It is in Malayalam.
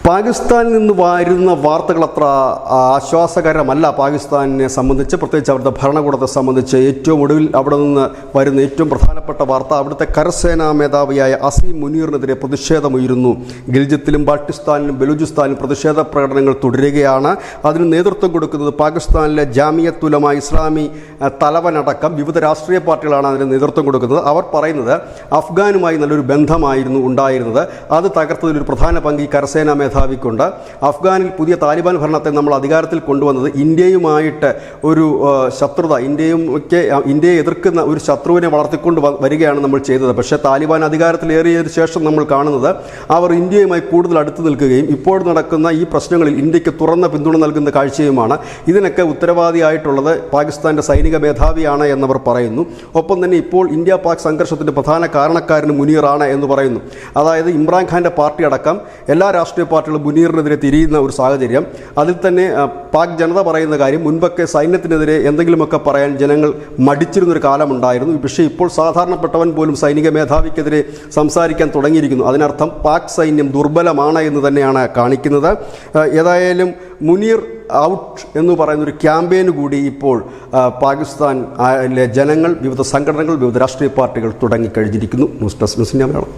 പാകിസ്ഥാനിൽ നിന്ന് വരുന്ന വാർത്തകൾ അത്ര ആശ്വാസകരമല്ല. പാകിസ്ഥാനെ സംബന്ധിച്ച്, പ്രത്യേകിച്ച് അവിടുത്തെ ഭരണകൂടത്തെ സംബന്ധിച്ച് ഏറ്റവും ഒടുവിൽ അവിടെ നിന്ന് വരുന്ന ഏറ്റവും പ്രധാനപ്പെട്ട വാർത്ത അവിടുത്തെ കരസേനാ മേധാവിയായ അസീം മുനീറിനെതിരെ പ്രതിഷേധമുയരുന്നു. ഗിൽജിത്തിലും ബാൾട്ടിസ്ഥാനിലും ബലൂചിസ്ഥാനിലും പ്രതിഷേധ പ്രകടനങ്ങൾ തുടരുകയാണ്. അതിന് നേതൃത്വം കൊടുക്കുന്നത് പാകിസ്ഥാനിലെ ജാമിയത്ത് ഉലമ ഇസ്ലാമി തലവനടക്കം വിവിധ രാഷ്ട്രീയ പാർട്ടികളാണ് അതിന് നേതൃത്വം കൊടുക്കുന്നത്. അവർ പറയുന്നത് അഫ്ഗാനുമായി നല്ലൊരു ബന്ധമായിരുന്നു ഉണ്ടായിരുന്നത്. അത് തകർത്തതിലൊരു പ്രധാന പങ്ക് ഈ കരസേനാ മേധാവിക്കുണ്ട്. അഫ്ഗാനിൽ പുതിയ താലിബാൻ ഭരണത്തെ നമ്മൾ അധികാരത്തിൽ കൊണ്ടുവന്നത് ഇന്ത്യയുമായിട്ട് ഒരു ശത്രുത, ഇന്ത്യയെ എതിർക്കുന്ന ഒരു ശത്രുവിനെ വളർത്തിക്കൊണ്ട് വരികയാണ് നമ്മൾ ചെയ്തത്. പക്ഷേ താലിബാൻ അധികാരത്തിലേറിയതിനു ശേഷം നമ്മൾ കാണുന്നത് അവർ ഇന്ത്യയുമായി കൂടുതൽ അടുത്ത് നിൽക്കുകയും ഇപ്പോൾ നടക്കുന്ന ഈ പ്രശ്നങ്ങളിൽ ഇന്ത്യക്ക് തുറന്ന പിന്തുണ നൽകുന്ന കാഴ്ചയുമാണ്. ഇതിനൊക്കെ ഉത്തരവാദിയായിട്ടുള്ളത് പാകിസ്ഥാൻ്റെ സൈനിക മേധാവിയാണ് എന്നവർ പറയുന്നു. ഒപ്പം തന്നെ ഇപ്പോൾ ഇന്ത്യ പാക് സംഘർഷത്തിൻ്റെ പ്രധാന കാരണക്കാരന് മുനീറാണ് എന്ന് പറയുന്നു. അതായത് ഇമ്രാൻഖാൻ്റെ പാർട്ടി അടക്കം എല്ലാ രാഷ്ട്രീയ പാർട്ടികളും മുനീറിനെതിരെ തിരിയുന്ന ഒരു സാഹചര്യം. അതിൽ തന്നെ പാക് ജനത പറയുന്ന കാര്യം, മുൻപൊക്കെ സൈന്യത്തിനെതിരെ എന്തെങ്കിലുമൊക്കെ പറയാൻ ജനങ്ങൾ മടിച്ചിരുന്നൊരു കാലമുണ്ടായിരുന്നു. പക്ഷേ ഇപ്പോൾ സാധാരണപ്പെട്ടവൻ പോലും സൈനിക മേധാവിക്കെതിരെ സംസാരിക്കാൻ തുടങ്ങിയിരിക്കുന്നു. അതിനർത്ഥം പാക് സൈന്യം ദുർബലമാണ് എന്ന് തന്നെയാണ് കാണിക്കുന്നത്. ഏതായാലും മുനീർ ഔട്ട് എന്ന് പറയുന്നൊരു ക്യാമ്പയിന് കൂടി ഇപ്പോൾ പാകിസ്ഥാനിലെ ജനങ്ങൾ, വിവിധ സംഘടനകൾ, വിവിധ രാഷ്ട്രീയ പാർട്ടികൾ തുടങ്ങിക്കഴിഞ്ഞിരിക്കുന്നു. News desk news India Malayalam.